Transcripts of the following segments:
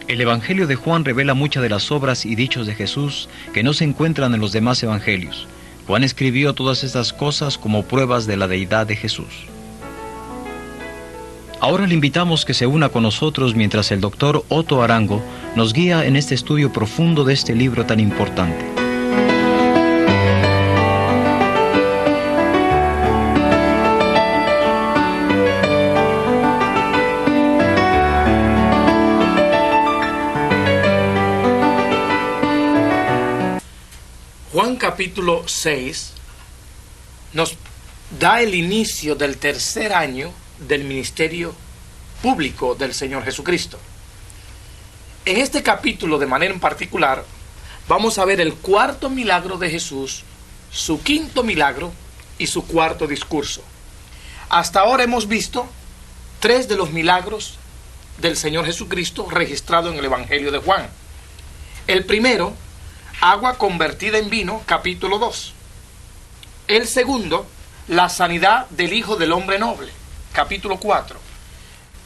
El Evangelio de Juan revela muchas de las obras y dichos de Jesús que no se encuentran en los demás evangelios. Juan escribió todas estas cosas como pruebas de la deidad de Jesús. Ahora le invitamos que se una con nosotros mientras el doctor Otto Arango nos guía en este estudio profundo de este libro tan importante. Juan capítulo 6 nos da el inicio del tercer año del ministerio público del Señor Jesucristo. En este capítulo, de manera en particular, vamos a ver el cuarto milagro de Jesús, su quinto milagro y su cuarto discurso. Hasta ahora hemos visto 3 de los milagros del Señor Jesucristo registrados en el Evangelio de Juan. El primero, agua convertida en vino, capítulo 2. El segundo, la sanidad del Hijo del Hombre Noble, capítulo 4.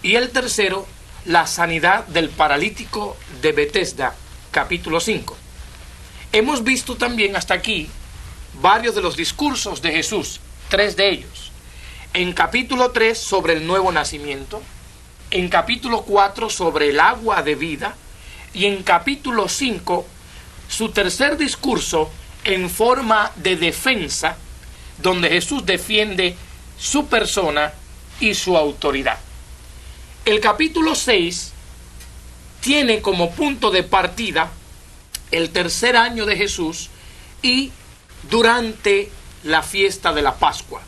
Y el tercero, la sanidad del paralítico de Betesda, capítulo 5. Hemos visto también hasta aquí varios de los discursos de Jesús, 3 de ellos. En capítulo 3 sobre el nuevo nacimiento, en capítulo 4 sobre el agua de vida y en capítulo 5 su tercer discurso en forma de defensa, donde Jesús defiende su persona y su autoridad. El capítulo 6 tiene como punto de partida el tercer año de Jesús y durante la fiesta de la Pascua.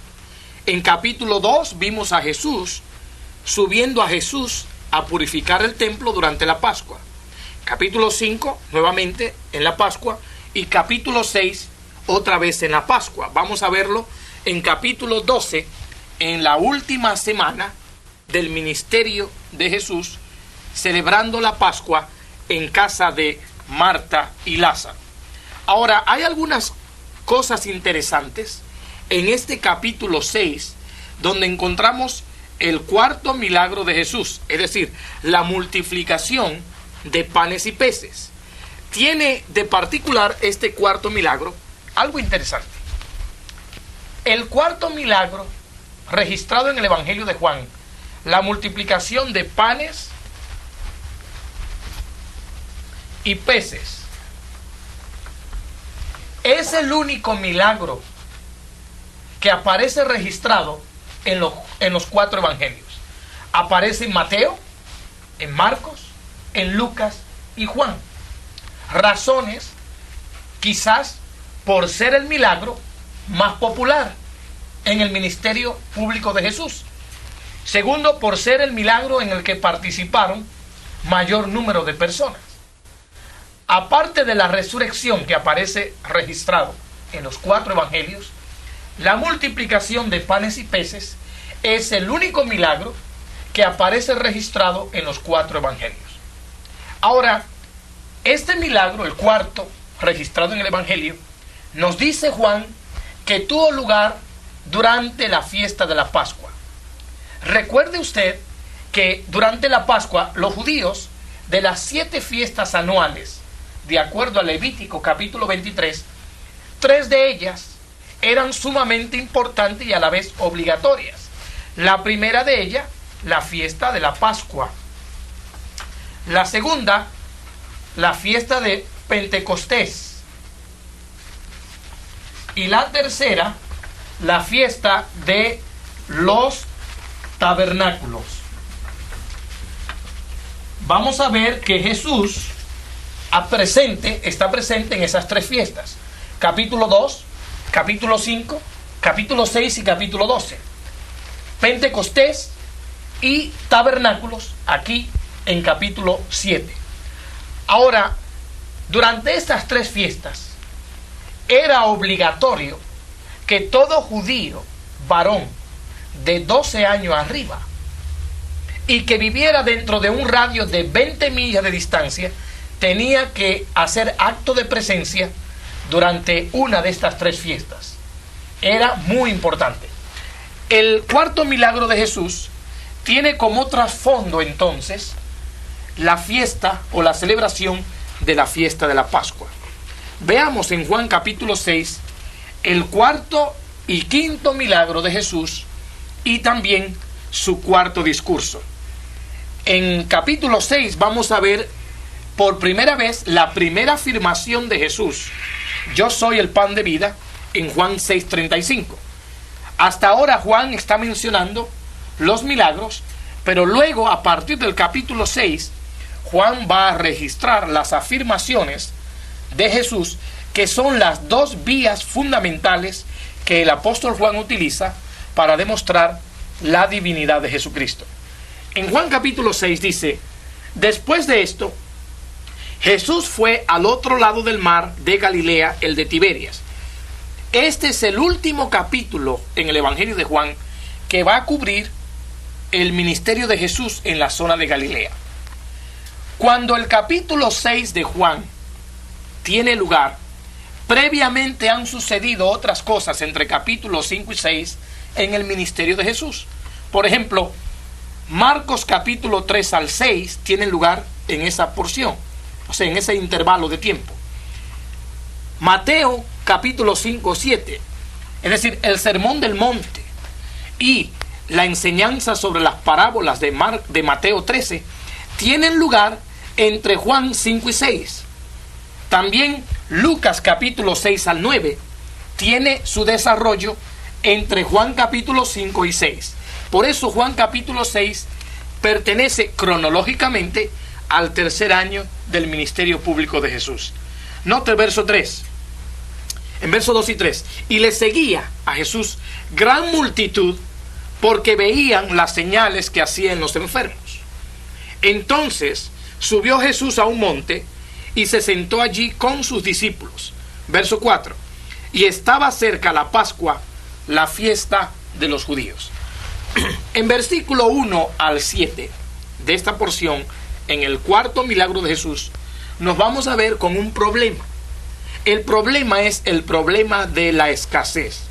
En capítulo 2 vimos a Jesús subiendo a Jesús a purificar el templo durante la Pascua. Capítulo 5, nuevamente en la Pascua, y capítulo 6, otra vez en la Pascua. Vamos a verlo en capítulo 12, en la última semana del ministerio de Jesús, celebrando la Pascua en casa de Marta y Lázaro. Ahora, hay algunas cosas interesantes en este capítulo 6, donde encontramos el cuarto milagro de Jesús, es decir, la multiplicación de panes y peces. Tiene de particular este cuarto milagro algo interesante. El cuarto milagro registrado en el Evangelio de Juan, la multiplicación de panes y peces, es el único milagro que aparece registrado en los 4 evangelios. Aparece en Mateo, en Marcos, en Lucas y Juan. Razones, quizás por ser el milagro más popular en el ministerio público de Jesús. Segundo, por ser el milagro en el que participaron mayor número de personas. Aparte de la resurrección que aparece registrado en los 4 evangelios, la multiplicación de panes y peces es el único milagro que aparece registrado en los 4 evangelios. Ahora, este milagro, el cuarto, registrado en el Evangelio, nos dice Juan que tuvo lugar durante la fiesta de la Pascua. Recuerde usted que durante la Pascua, los judíos, de las 7 fiestas anuales, de acuerdo a Levítico capítulo 23, 3 de ellas eran sumamente importantes y a la vez obligatorias. La primera de ellas, la fiesta de la Pascua. La segunda, la fiesta de Pentecostés. Y la tercera, la fiesta de los tabernáculos. Vamos a ver que Jesús está presente en esas 3 fiestas. Capítulo 2, capítulo 5, capítulo 6 y capítulo 12. Pentecostés y tabernáculos aquí en capítulo 7. Ahora, durante estas 3 fiestas, era obligatorio que todo judío varón de 12 años arriba y que viviera dentro de un radio de 20 millas de distancia tenía que hacer acto de presencia durante una de estas 3 fiestas. Era muy importante. El cuarto milagro de Jesús tiene como trasfondo entonces la fiesta o la celebración de la fiesta de la Pascua. Veamos en Juan capítulo 6 el cuarto y quinto milagro de Jesús y también su cuarto discurso. En capítulo 6 vamos a ver por primera vez la primera afirmación de Jesús: yo soy el pan de vida, en Juan 6:35. Hasta ahora Juan está mencionando los milagros, pero luego a partir del capítulo 6 Juan va a registrar las afirmaciones de Jesús, que son las dos vías fundamentales que el apóstol Juan utiliza para demostrar la divinidad de Jesucristo. En Juan capítulo 6 dice: después de esto, Jesús fue al otro lado del mar de Galilea, el de Tiberias. Este es el último capítulo en el Evangelio de Juan que va a cubrir el ministerio de Jesús en la zona de Galilea. Cuando el capítulo 6 de Juan tiene lugar, previamente han sucedido otras cosas entre capítulos 5 y 6 en el ministerio de Jesús. Por ejemplo, Marcos capítulo 3 al 6 tienen lugar en esa porción, o sea, en ese intervalo de tiempo. Mateo capítulo 5 o 7, es decir, el sermón del monte y la enseñanza sobre las parábolas de Mateo 13 tienen lugar entre Juan 5 y 6. También Lucas capítulo 6 al 9 tiene su desarrollo entre Juan capítulo 5 y 6. Por eso Juan capítulo 6 pertenece cronológicamente al tercer año del ministerio público de Jesús. Note el verso 3. En verso 2 y 3. Y le seguía a Jesús gran multitud, porque veían las señales que hacía en los enfermos. Entonces subió Jesús a un monte y se sentó allí con sus discípulos. Verso 4. Y estaba cerca la Pascua, la fiesta de los judíos. En versículo 1 al 7 de esta porción, en el cuarto milagro de Jesús, nos vamos a ver con un problema. El problema es el problema de la escasez.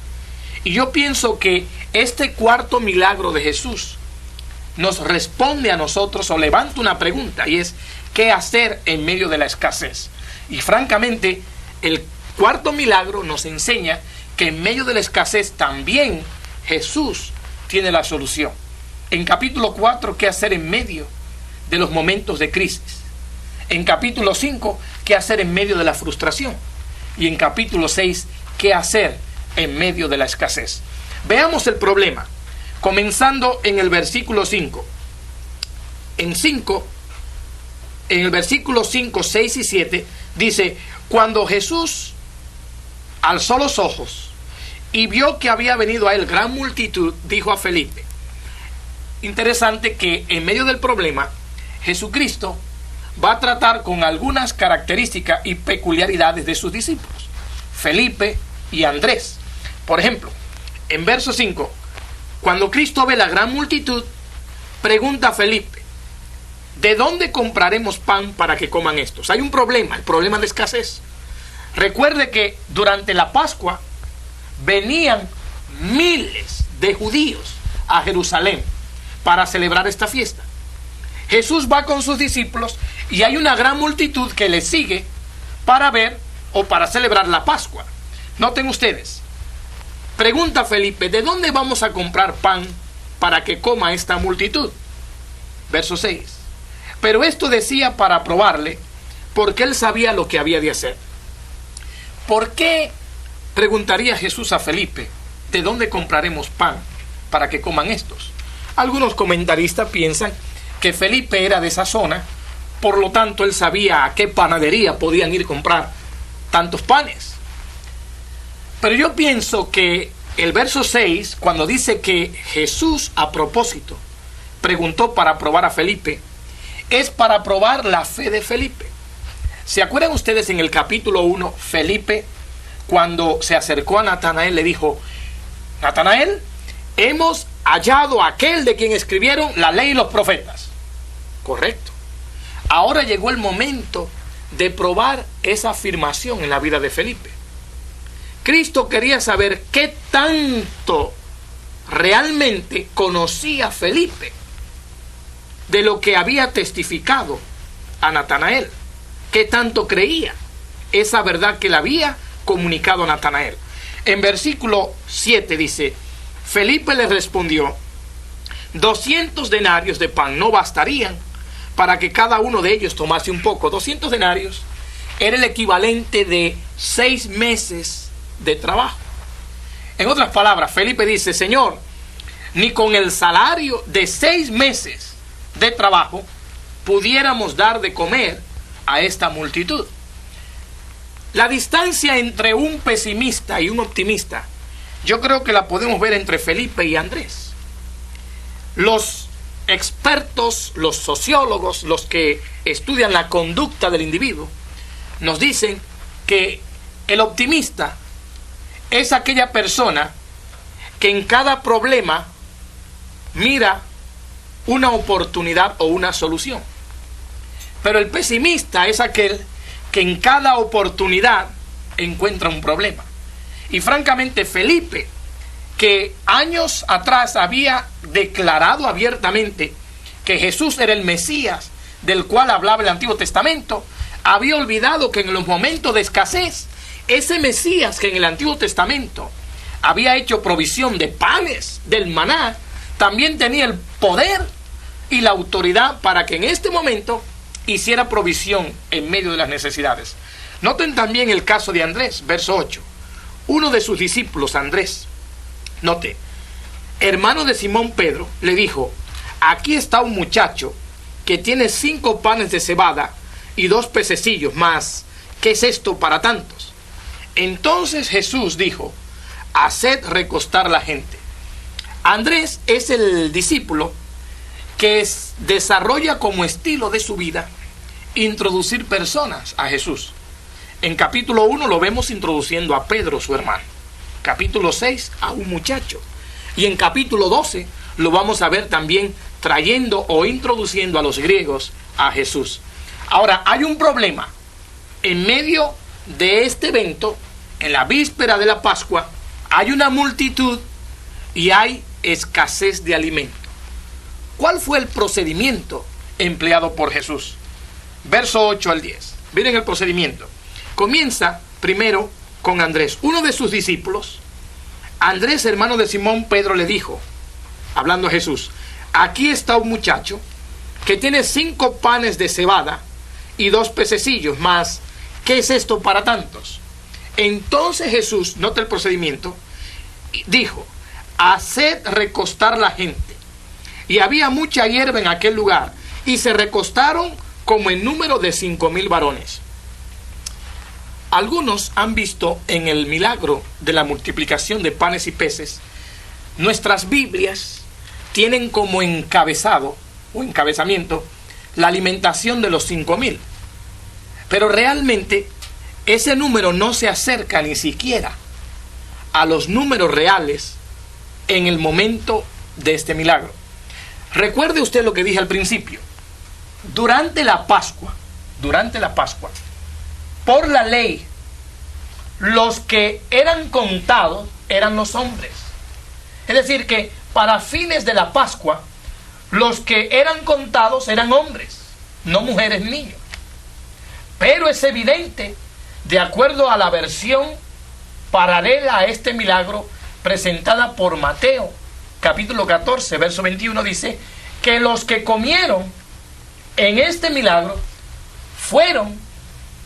Y yo pienso que este cuarto milagro de Jesús nos responde a nosotros, o levanta una pregunta, y es: ¿qué hacer en medio de la escasez? Y francamente, el cuarto milagro nos enseña que en medio de la escasez también Jesús tiene la solución. En capítulo 4, ¿qué hacer en medio de los momentos de crisis? En capítulo 5, ¿qué hacer en medio de la frustración? Y en capítulo 6, ¿qué hacer en medio de la escasez? Veamos el problema, comenzando en el versículo 5. En el versículo 5, 6 y 7 dice: cuando Jesús alzó los ojos y vio que había venido a él gran multitud, dijo a Felipe. Interesante que en medio del problema, Jesucristo va a tratar con algunas características y peculiaridades de sus discípulos, Felipe y Andrés. Por ejemplo, en verso 5, cuando Cristo ve la gran multitud, pregunta a Felipe: ¿de dónde compraremos pan para que coman estos? Hay un problema, el problema de escasez. Recuerde que durante la Pascua venían miles de judíos a Jerusalén para celebrar esta fiesta. Jesús va con sus discípulos y hay una gran multitud que le sigue para ver o para celebrar la Pascua. Noten ustedes, pregunta Felipe: ¿de dónde vamos a comprar pan para que coma esta multitud? Verso 6. Pero esto decía para probarle, porque él sabía lo que había de hacer. ¿Por qué preguntaría Jesús a Felipe: ¿de dónde compraremos pan para que coman estos? Algunos comentaristas piensan que Felipe era de esa zona, por lo tanto él sabía a qué panadería podían ir a comprar tantos panes. Pero yo pienso que el verso 6, cuando dice que Jesús a propósito preguntó para probar a Felipe, es para probar la fe de Felipe. ¿Se acuerdan ustedes en el capítulo 1, Felipe, cuando se acercó a Natanael, le dijo: Natanael, hemos hallado a aquel de quien escribieron la ley y los profetas? Correcto. Ahora llegó el momento de probar esa afirmación en la vida de Felipe. Cristo quería saber qué tanto realmente conocía Felipe de lo que había testificado a Natanael, que tanto creía esa verdad que le había comunicado a Natanael. En versículo 7 dice, Felipe le respondió, 200 denarios de pan no bastarían para que cada uno de ellos tomase un poco. 200 denarios era el equivalente de 6 meses de trabajo. En otras palabras, Felipe dice, Señor, ni con el salario de 6 meses de trabajo pudiéramos dar de comer a esta multitud. La distancia entre un pesimista y un optimista, yo creo que la podemos ver entre Felipe y Andrés. Los expertos, los sociólogos, los que estudian la conducta del individuo, nos dicen que el optimista es aquella persona que en cada problema mira una oportunidad o una solución. Pero el pesimista es aquel que en cada oportunidad encuentra un problema. Y francamente, Felipe, que años atrás había declarado abiertamente que Jesús era el Mesías del cual hablaba el Antiguo Testamento, había olvidado que en los momentos de escasez, ese Mesías que en el Antiguo Testamento había hecho provisión de panes, del maná, también tenía el poder y la autoridad para que en este momento hiciera provisión en medio de las necesidades. Noten también el caso de Andrés, verso 8. Uno de sus discípulos, Andrés, note, hermano de Simón Pedro, le dijo, aquí está un muchacho que tiene 5 panes de cebada y 2 pececillos más. ¿Qué es esto para tantos? Entonces Jesús dijo, haced recostar la gente. Andrés es el discípulo que desarrolla como estilo de su vida introducir personas a Jesús. En capítulo 1 lo vemos introduciendo a Pedro, su hermano. Capítulo 6 a un muchacho. Y en capítulo 12 lo vamos a ver también trayendo o introduciendo a los griegos a Jesús. Ahora, hay un problema. En medio de este evento, en la víspera de la Pascua, hay una multitud y hay escasez de alimento. ¿Cuál fue el procedimiento empleado por Jesús? Verso 8 al 10. Miren el procedimiento. Comienza primero con Andrés, uno de sus discípulos. Andrés, hermano de Simón Pedro, le dijo, hablando a Jesús, aquí está un muchacho que tiene 5 panes de cebada y 2 pececillos más. ¿Qué es esto para tantos? Entonces Jesús, nota el procedimiento, dijo, haced recostar la gente. Y había mucha hierba en aquel lugar, y se recostaron como en número de 5,000 varones. Algunos han visto en el milagro de la multiplicación de panes y peces, nuestras Biblias tienen como encabezado o encabezamiento la alimentación de los 5,000. Pero realmente ese número no se acerca ni siquiera a los números reales en el momento de este milagro. Recuerde usted lo que dije al principio. Durante la Pascua, por la ley, los que eran contados eran los hombres. Es decir, que para fines de la Pascua, los que eran contados eran hombres, no mujeres ni niños. Pero es evidente, de acuerdo a la versión paralela a este milagro presentada por Mateo, capítulo 14, verso 21, dice que los que comieron en este milagro fueron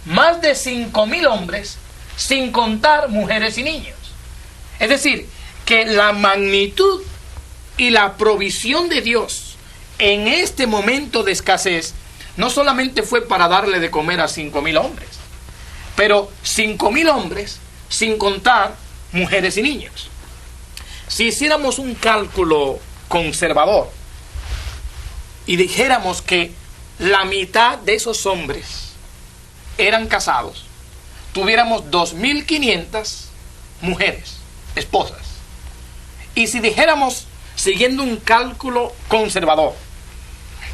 más de 5,000 hombres, sin contar mujeres y niños. Es decir, que la magnitud y la provisión de Dios en este momento de escasez no solamente fue para darle de comer a 5,000 hombres, pero 5,000 hombres sin contar mujeres y niños. Si hiciéramos un cálculo conservador y dijéramos que la mitad de esos hombres eran casados, tuviéramos 2,500 mujeres, esposas. Y si dijéramos, siguiendo un cálculo conservador,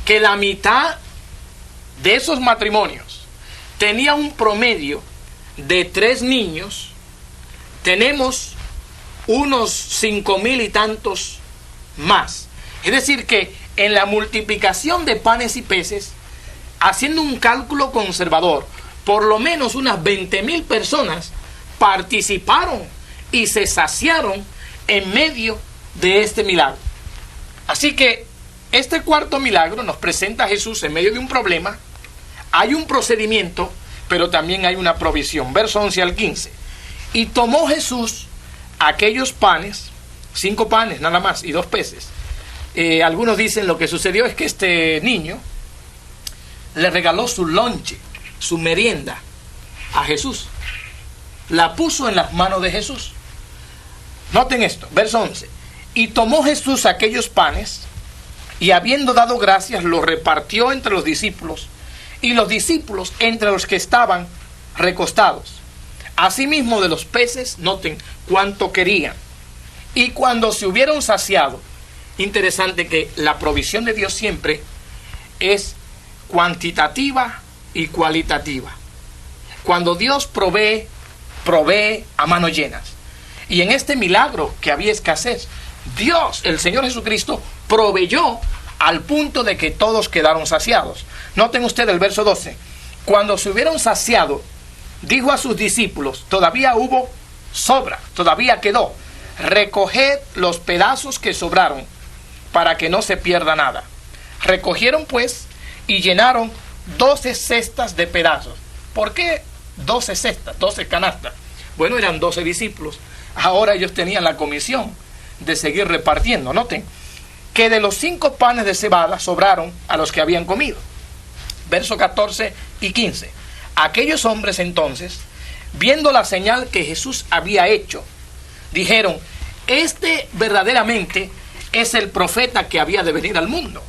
que la mitad de esos matrimonios tenía un promedio de 3 niños, tenemos unos 5,000 y tantos más. Es decir que en la multiplicación de panes y peces haciendo un cálculo conservador, por lo menos unas 20,000 personas participaron y se saciaron en medio de este milagro. Así que este cuarto milagro nos presenta a Jesús en medio de un problema. Hay un procedimiento, pero también hay una provisión. Verso 11 al 15. Y tomó Jesús aquellos panes, 5 panes nada más y 2 peces. Algunos dicen lo que sucedió es que este niño le regaló su lonche, su merienda a Jesús. La puso en las manos de Jesús. Noten esto, verso 11. Y tomó Jesús aquellos panes y habiendo dado gracias los repartió entre los discípulos y los discípulos entre los que estaban recostados. Asimismo de los peces, noten cuánto querían. Y cuando se hubieron saciado, interesante que la provisión de Dios siempre es cuantitativa y cualitativa. Cuando Dios provee a manos llenas. Y en este milagro que había escasez, Dios, el Señor Jesucristo, proveyó al punto de que todos quedaron saciados. Noten ustedes el verso 12. Cuando se hubieron saciado, dijo a sus discípulos, todavía hubo sobra, todavía quedó. Recoged los pedazos que sobraron, para que no se pierda nada. Recogieron pues y llenaron 12 cestas de pedazos. ¿Por qué 12 cestas, 12 canastas? Bueno, eran 12 discípulos. Ahora ellos tenían la comisión de seguir repartiendo. Noten que de los 5 panes de cebada sobraron a los que habían comido. Versos 14 y 15. Aquellos hombres entonces, viendo la señal que Jesús había hecho, dijeron, este verdaderamente es el profeta que había de venir al mundo.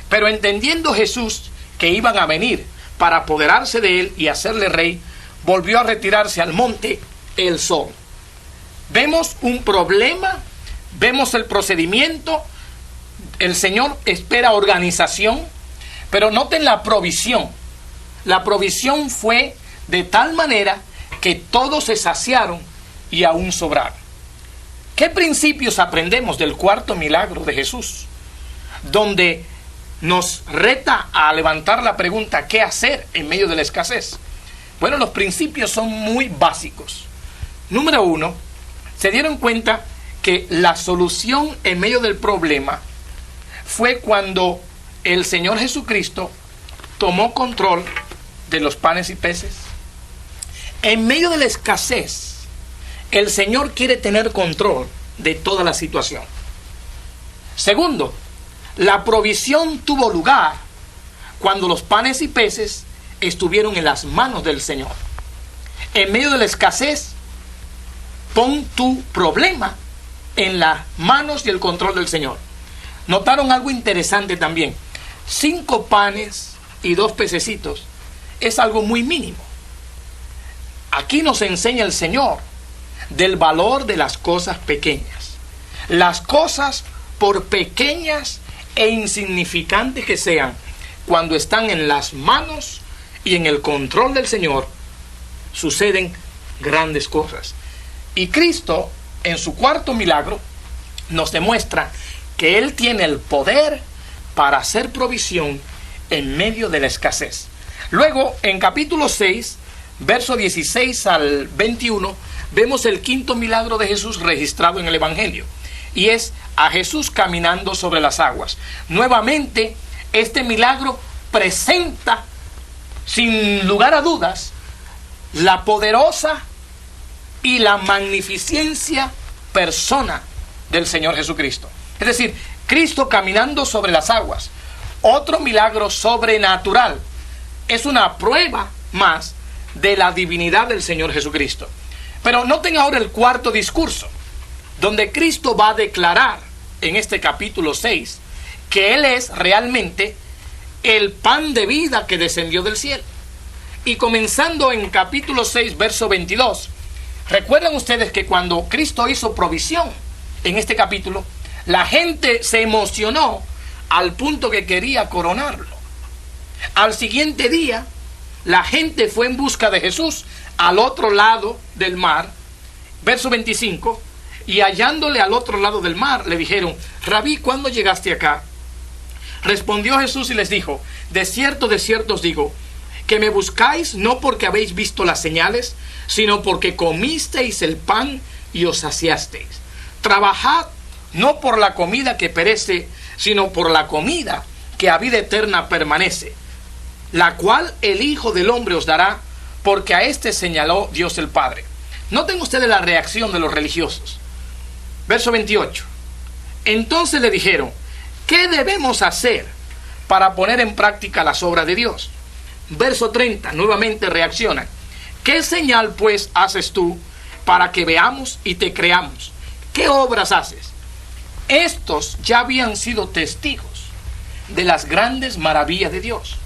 Pero entendiendo Jesús que iban a venir para apoderarse de él y hacerle rey, volvió a retirarse al monte él solo. Vemos un problema, vemos el procedimiento, el Señor espera organización, pero noten la provisión. La provisión fue de tal manera que todos se saciaron y aún sobraron. ¿Qué principios aprendemos del cuarto milagro de Jesús? Donde nos reta a levantar la pregunta, ¿qué hacer en medio de la escasez? Bueno, los principios son muy básicos. Número 1, se dieron cuenta que la solución en medio del problema fue cuando el Señor Jesucristo tomó control de los panes y peces. En medio de la escasez, el Señor quiere tener control de toda la situación. Segundo, la provisión tuvo lugar cuando los panes y peces estuvieron en las manos del Señor. En medio de la escasez, pon tu problema en las manos y el control del Señor. Notaron algo interesante también. 5 panes y 2 pececitos es algo muy mínimo. Aquí nos enseña el Señor del valor de las cosas pequeñas. Las cosas, por pequeñas e insignificantes que sean, cuando están en las manos y en el control del Señor, suceden grandes cosas. Y Cristo, en su cuarto milagro, nos demuestra que Él tiene el poder para hacer provisión en medio de la escasez. Luego, en capítulo 6, verso 16 al 21, vemos el quinto milagro de Jesús registrado en el Evangelio. Y es a Jesús caminando sobre las aguas. Nuevamente, este milagro presenta, sin lugar a dudas, la poderosa y la magnificencia persona del Señor Jesucristo. Es decir, Cristo caminando sobre las aguas. Otro milagro sobrenatural. Es una prueba más de la divinidad del Señor Jesucristo. Pero noten ahora el cuarto discurso, donde Cristo va a declarar en este capítulo 6 que Él es realmente el pan de vida que descendió del cielo. Y comenzando en capítulo 6, verso 22, recuerdan ustedes que cuando Cristo hizo provisión en este capítulo, la gente se emocionó al punto que quería coronarlo. Al siguiente día, la gente fue en busca de Jesús al otro lado del mar. Verso 25, y hallándole al otro lado del mar, le dijeron: Rabí, ¿cuándo llegaste acá? Respondió Jesús y les dijo: de cierto os digo, que me buscáis no porque habéis visto las señales, sino porque comisteis el pan y os saciasteis. Trabajad no por la comida que perece, sino por la comida que a vida eterna permanece, la cual el Hijo del Hombre os dará, porque a éste señaló Dios el Padre. Noten ustedes la reacción de los religiosos. Verso 28. Entonces le dijeron: ¿qué debemos hacer para poner en práctica las obras de Dios? Verso 30, nuevamente reaccionan: ¿qué señal pues haces tú para que veamos y te creamos? ¿Qué obras haces? Estos ya habían sido testigos de las grandes maravillas de Dios.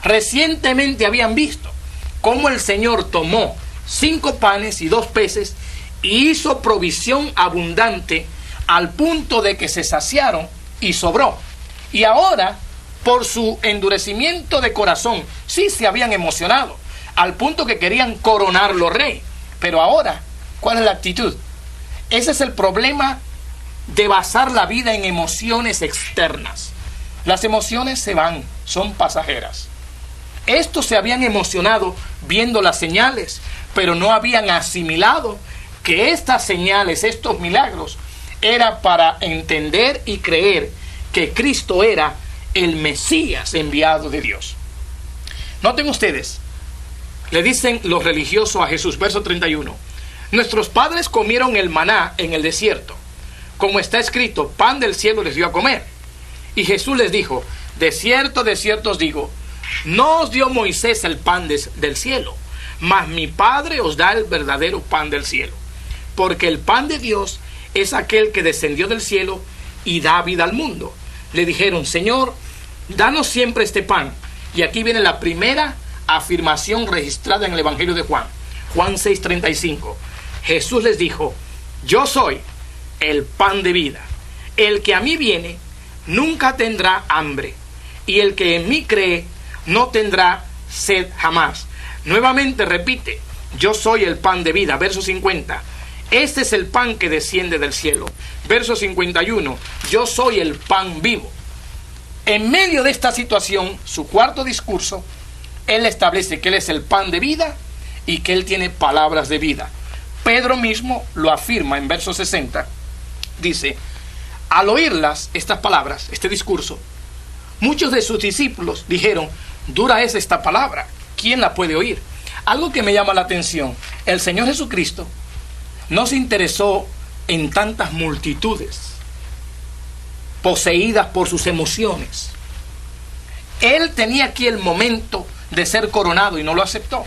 Recientemente habían visto cómo el Señor tomó 5 panes y 2 peces y hizo provisión abundante al punto de que se saciaron y sobró. Y ahora, por su endurecimiento de corazón, sí se habían emocionado, al punto que querían coronarlo rey. Pero ahora, ¿cuál es la actitud? Ese es el problema de basar la vida en emociones externas. Las emociones se van, son pasajeras. Estos se habían emocionado viendo las señales, pero no habían asimilado que estas señales, estos milagros, era para entender y creer que Cristo era el Mesías enviado de Dios. Noten ustedes, le dicen los religiosos a Jesús, verso 31, nuestros padres comieron el maná en el desierto, como está escrito, pan del cielo les dio a comer. Y Jesús les dijo: de cierto os digo, no os dio Moisés el pan del cielo, mas mi Padre os da el verdadero pan del cielo. Porque el pan de Dios es aquel que descendió del cielo y da vida al mundo. Le dijeron: Señor, danos siempre este pan. Y aquí viene la primera afirmación registrada en el Evangelio de Juan. Juan 6:35. Jesús les dijo: yo soy el pan de vida. El que a mí viene nunca tendrá hambre, y el que en mí cree no tendrá sed jamás. Nuevamente repite: yo soy el pan de vida. Verso 50. Este es el pan que desciende del cielo. Verso 51. Yo soy el pan vivo. En medio de esta situación, su cuarto discurso, él establece que él es el pan de vida y que él tiene palabras de vida. Pedro mismo lo afirma en verso 60. Dice: al oírlas, estas palabras, este discurso, muchos de sus discípulos dijeron: dura es esta palabra, ¿quién la puede oír? Algo que me llama la atención: el Señor Jesucristo no se interesó en tantas multitudes poseídas por sus emociones. Él tenía aquí el momento de ser coronado y no lo aceptó.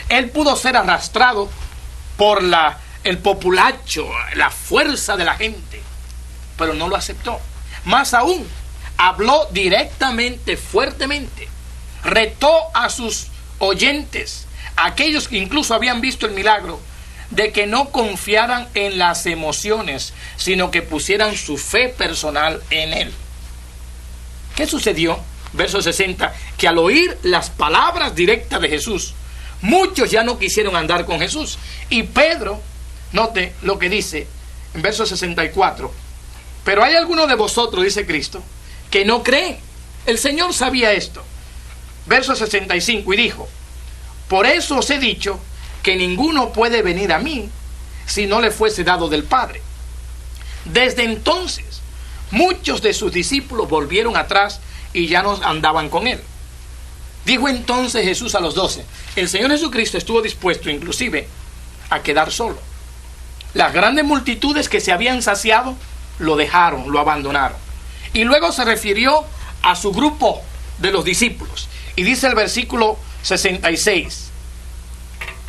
Él pudo ser arrastrado por el populacho, la fuerza de la gente, pero no lo aceptó. Más aún, habló directamente, fuertemente, retó a sus oyentes, aquellos que incluso habían visto el milagro, de que no confiaran en las emociones, sino que pusieran su fe personal en él. ¿Qué sucedió? Verso 60, que al oír las palabras directas de Jesús, muchos ya no quisieron andar con Jesús. Y Pedro, note lo que dice en verso 64, pero hay algunos de vosotros, dice Cristo, que no creen. El Señor sabía esto. Verso 65, y dijo: por eso os he dicho que ninguno puede venir a mí si no le fuese dado del Padre. Desde entonces, muchos de sus discípulos volvieron atrás y ya no andaban con él. Dijo entonces Jesús a los 12, el Señor Jesucristo estuvo dispuesto inclusive a quedar solo. Las grandes multitudes que se habían saciado lo dejaron, lo abandonaron. Y luego se refirió a su grupo de los discípulos. Y dice el versículo 66,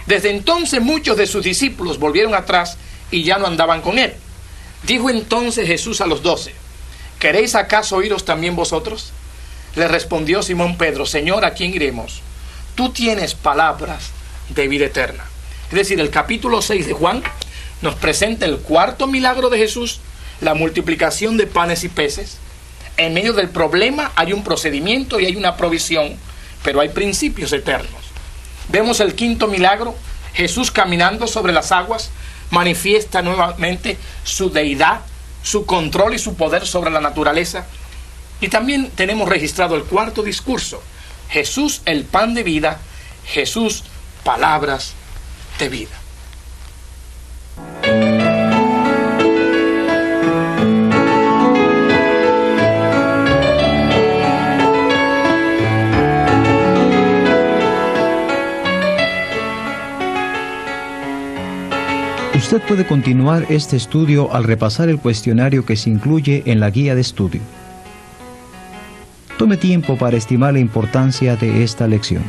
desde entonces muchos de sus discípulos volvieron atrás y ya no andaban con él. Dijo entonces Jesús a los 12, ¿queréis acaso iros también vosotros? Le respondió Simón Pedro, Señor, ¿a quién iremos? Tú tienes palabras de vida eterna. Es decir, el capítulo 6 de Juan nos presenta el cuarto milagro de Jesús, la multiplicación de panes y peces. En medio del problema hay un procedimiento y hay una provisión, pero hay principios eternos. Vemos el quinto milagro, Jesús caminando sobre las aguas, manifiesta nuevamente su deidad, su control y su poder sobre la naturaleza. Y también tenemos registrado el cuarto discurso. Jesús, el pan de vida. Jesús, palabras de vida. Usted puede continuar este estudio al repasar el cuestionario que se incluye en la guía de estudio. Tome tiempo para estimar la importancia de esta lección.